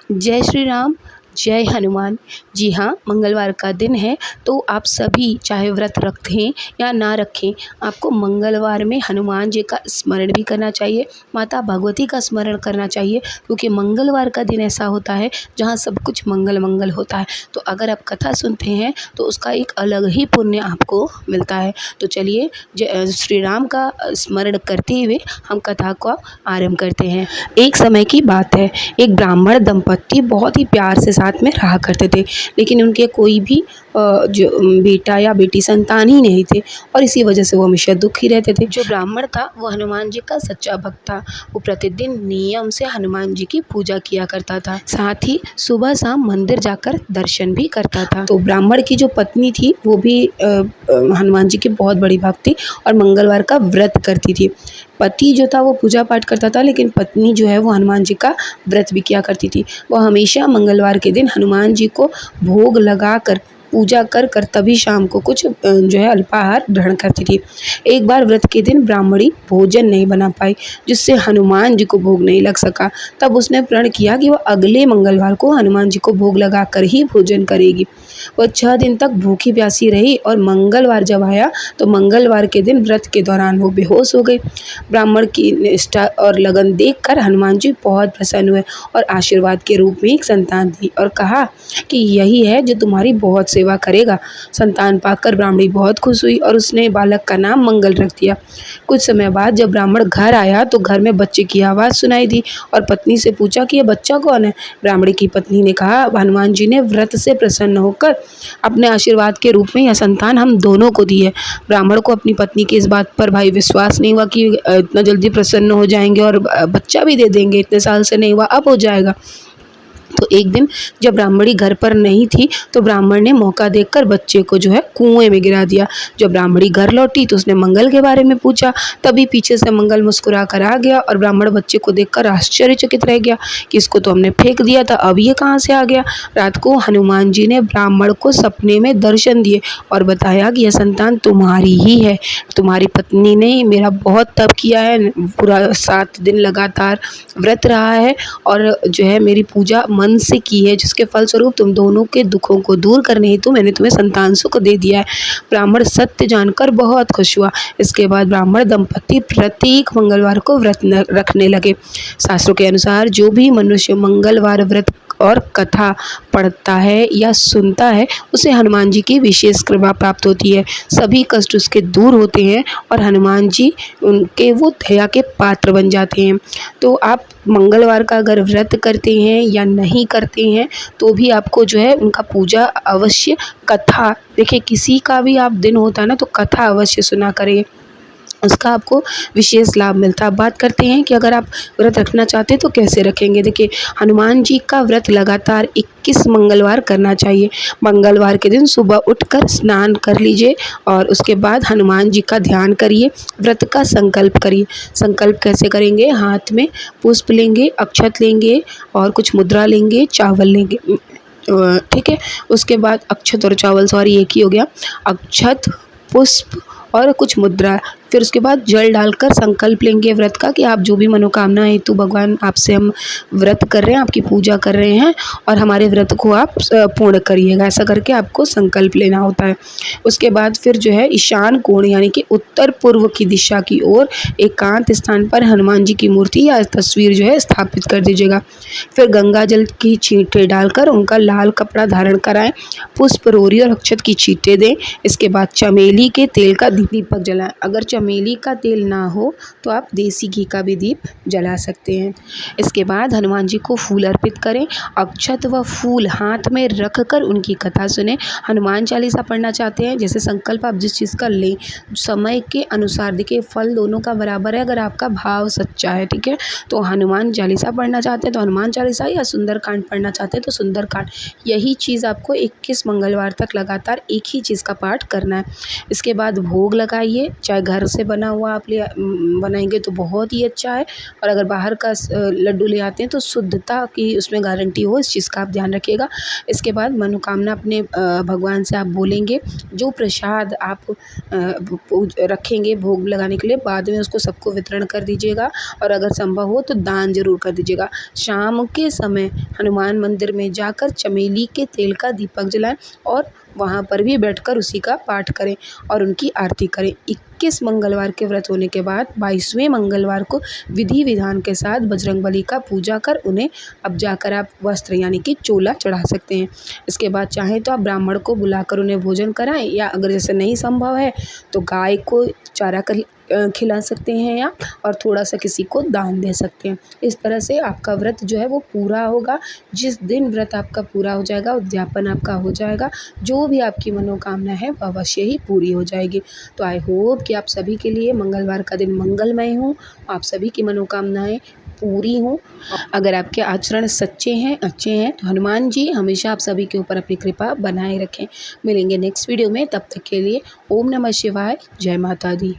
जय श्री राम, जय हनुमान। जी हाँ, मंगलवार का दिन है तो आप सभी चाहे व्रत रखें या ना रखें, आपको मंगलवार में हनुमान जी का स्मरण भी करना चाहिए, माता भगवती का स्मरण करना चाहिए, क्योंकि मंगलवार का दिन ऐसा होता है जहाँ सब कुछ मंगल मंगल होता है। तो अगर आप कथा सुनते हैं तो उसका एक अलग ही पुण्य आपको मिलता है। तो चलिए श्री राम का स्मरण करते हुए हम कथा को आरंभ करते हैं। एक समय की बात है, एक ब्राह्मण दंपत्ति बहुत ही प्यार से साथ में रहा करते थे, लेकिन उनके कोई भी जो बेटा या बेटी संतान ही नहीं थे और इसी वजह से वो हमेशा दुखी रहते थे। जो ब्राह्मण था वो हनुमान जी का सच्चा भक्त था। वो प्रतिदिन नियम से हनुमान जी की पूजा किया करता था, साथ ही सुबह शाम मंदिर जाकर दर्शन भी करता था। तो ब्राह्मण की जो पत्नी थी वो भी हनुमान जी की बहुत बड़ी भक्त थी और मंगलवार का व्रत करती थी। पति जो था वो पूजा पाठ करता था, लेकिन पत्नी जो है वो हनुमान जी का व्रत भी किया करती थी। वो हमेशा मंगलवार के दिन हनुमान जी को भोग लगाकर पूजा कर कर तभी शाम को कुछ जो है अल्पाहार ग्रहण करती थी। एक बार व्रत के दिन ब्राह्मणी भोजन नहीं बना पाई, जिससे हनुमान जी को भोग नहीं लग सका। तब उसने प्रण किया कि वह अगले मंगलवार को हनुमान जी को भोग लगा कर ही भोजन करेगी। वह 6 दिन तक भूखी प्यासी रही और मंगलवार जब आया तो मंगलवार के दिन व्रत के दौरान वो बेहोश हो गई। ब्राह्मण की निष्ठा और लगन देखकर हनुमान जी बहुत प्रसन्न हुए और आशीर्वाद के रूप में एक संतान दी और कहा कि यही है जो तुम्हारी बहुत सेवा करेगा। संतान पाकर ब्राह्मणी बहुत खुश हुई और उसने बालक का नाम मंगल रख दिया। कुछ समय बाद जब ब्राह्मण घर आया तो घर में बच्चे की आवाज़ सुनाई दी और पत्नी से पूछा कि यह बच्चा कौन है। ब्राह्मणी की पत्नी ने कहा, हनुमान जी ने व्रत से प्रसन्न होकर अपने आशीर्वाद के रूप में यह संतान हम दोनों को दी है। ब्राह्मण को अपनी पत्नी की इस बात पर भाई विश्वास नहीं हुआ कि इतना जल्दी प्रसन्न हो जाएंगे और बच्चा भी दे देंगे, इतने साल से नहीं हुआ अब हो जाएगा। तो एक दिन जब ब्राह्मणी घर पर नहीं थी तो ब्राह्मण ने मौका देखकर बच्चे को जो है कुएं में गिरा दिया। जब ब्राह्मणी घर लौटी तो उसने मंगल के बारे में पूछा, तभी पीछे से मंगल मुस्कुरा कर आ गया और ब्राह्मण बच्चे को देखकर आश्चर्यचकित रह गया कि इसको तो हमने फेंक दिया था, अब ये कहाँ से आ गया। रात को हनुमान जी ने ब्राह्मण को सपने में दर्शन दिए और बताया कि यह संतान तुम्हारी ही है। तुम्हारी पत्नी ने मेरा बहुत तप किया है, पूरा 7 दिन लगातार व्रत रहा है और जो है मेरी पूजा मन से की है, जिसके फलस्वरूप तुम दोनों के दुखों को दूर करने हेतु मैंने तुम्हें संतान सुख दे दिया है। ब्राह्मण सत्य जानकर बहुत खुश हुआ। इसके बाद ब्राह्मण दंपत्ति प्रत्येक मंगलवार को व्रत रखने लगे। शास्त्रों के अनुसार जो भी मनुष्य मंगलवार व्रत और कथा पढ़ता है या सुनता है उसे हनुमान जी की विशेष कृपा प्राप्त होती है। सभी कष्ट उसके दूर होते हैं और हनुमान जी उनके वो दया के पात्र बन जाते हैं। तो आप मंगलवार का अगर व्रत करते हैं या नहीं करते हैं तो भी आपको जो है उनका पूजा अवश्य, कथा देखिए किसी का भी आप दिन होता है ना तो कथा अवश्य सुना करें, उसका आपको विशेष लाभ मिलता है। अब बात करते हैं कि अगर आप व्रत रखना चाहते हैं तो कैसे रखेंगे। देखिए हनुमान जी का व्रत लगातार 21 मंगलवार करना चाहिए। मंगलवार के दिन सुबह उठकर स्नान कर लीजिए और उसके बाद हनुमान जी का ध्यान करिए, व्रत का संकल्प करिए। संकल्प कैसे करेंगे, हाथ में पुष्प लेंगे, अक्षत लेंगे और कुछ मुद्रा लेंगे, चावल लेंगे, ठीक है। उसके बाद अक्षत और चावल, सॉरी एक ही हो गया, अक्षत पुष्प और कुछ मुद्रा। फिर उसके बाद जल डालकर संकल्प लेंगे व्रत का कि आप जो भी मनोकामना हेतु भगवान आपसे हम व्रत कर रहे हैं, आपकी पूजा कर रहे हैं और हमारे व्रत को आप पूर्ण करिएगा, ऐसा करके आपको संकल्प लेना होता है। उसके बाद फिर जो है ईशान कोण यानी कि उत्तर पूर्व की दिशा की ओर एकांत स्थान पर हनुमान जी की मूर्ति या तस्वीर जो है स्थापित कर दीजिएगा। फिर गंगा जल की छींटे डालकर उनका लाल कपड़ा धारण कराएं, पुष्प, रोरी और अक्षत की छींटे दें। इसके बाद चमेली के तेल का दीपक जलाएं। अगर चमेली का तेल ना हो तो आप देसी घी का भी दीप जला सकते हैं। इसके बाद हनुमान जी को फूल अर्पित करें। अक्षत व फूल हाथ में रखकर उनकी कथा सुने। हनुमान चालीसा पढ़ना चाहते हैं, जैसे संकल्प आप जिस चीज़ का लें, समय के अनुसार देखिए फल दोनों का बराबर है अगर आपका भाव सच्चा है, ठीक है। तो हनुमान चालीसा पढ़ना चाहते हैं तो हनुमान चालीसा या सुंदरकांड पढ़ना चाहते हैं तो सुंदरकांड, यही चीज़ आपको 21 मंगलवार तक लगातार एक ही चीज़ का पाठ करना है। इसके बाद भोग लगाइए, चाहे घर घर से बना हुआ आप बनाएंगे तो बहुत ही अच्छा है। और अगर बाहर का लड्डू ले आते हैं तो शुद्धता की उसमें गारंटी हो, इस चीज़ का आप ध्यान रखिएगा। इसके बाद मनोकामना अपने भगवान से आप बोलेंगे। जो प्रसाद आप रखेंगे भोग लगाने के लिए, बाद में उसको सबको वितरण कर दीजिएगा। और अगर संभव हो तो दान ज़रूर कर दीजिएगा। शाम के समय हनुमान मंदिर में जाकर चमेली के तेल का दीपक जलाएं और वहाँ पर भी बैठकर उसी का पाठ करें और उनकी आरती करें। 21 मंगलवार के व्रत होने के बाद 22वें मंगलवार को विधि विधान के साथ बजरंगबली का पूजा कर उन्हें अब जाकर आप वस्त्र यानी कि चोला चढ़ा सकते हैं। इसके बाद चाहें तो आप ब्राह्मण को बुलाकर उन्हें भोजन कराएं, या अगर जैसे नहीं संभव है तो गाय को चारा खिला सकते हैं या और थोड़ा सा किसी को दान दे सकते हैं। इस तरह से आपका व्रत जो है वो पूरा होगा। जिस दिन व्रत आपका पूरा हो जाएगा, उद्यापन आपका हो जाएगा, जो भी आपकी मनोकामना है वह अवश्य ही पूरी हो जाएगी। तो आई होप कि आप सभी के लिए मंगलवार का दिन मंगलमय हो, आप सभी की मनोकामनाएं पूरी हों। अगर आपके आचरण सच्चे हैं, अच्छे हैं, तो हनुमान जी हमेशा आप सभी के ऊपर अपनी कृपा बनाए रखें। मिलेंगे नेक्स्ट वीडियो में, तब तक के लिए ओम नमः शिवाय, जय माता दी।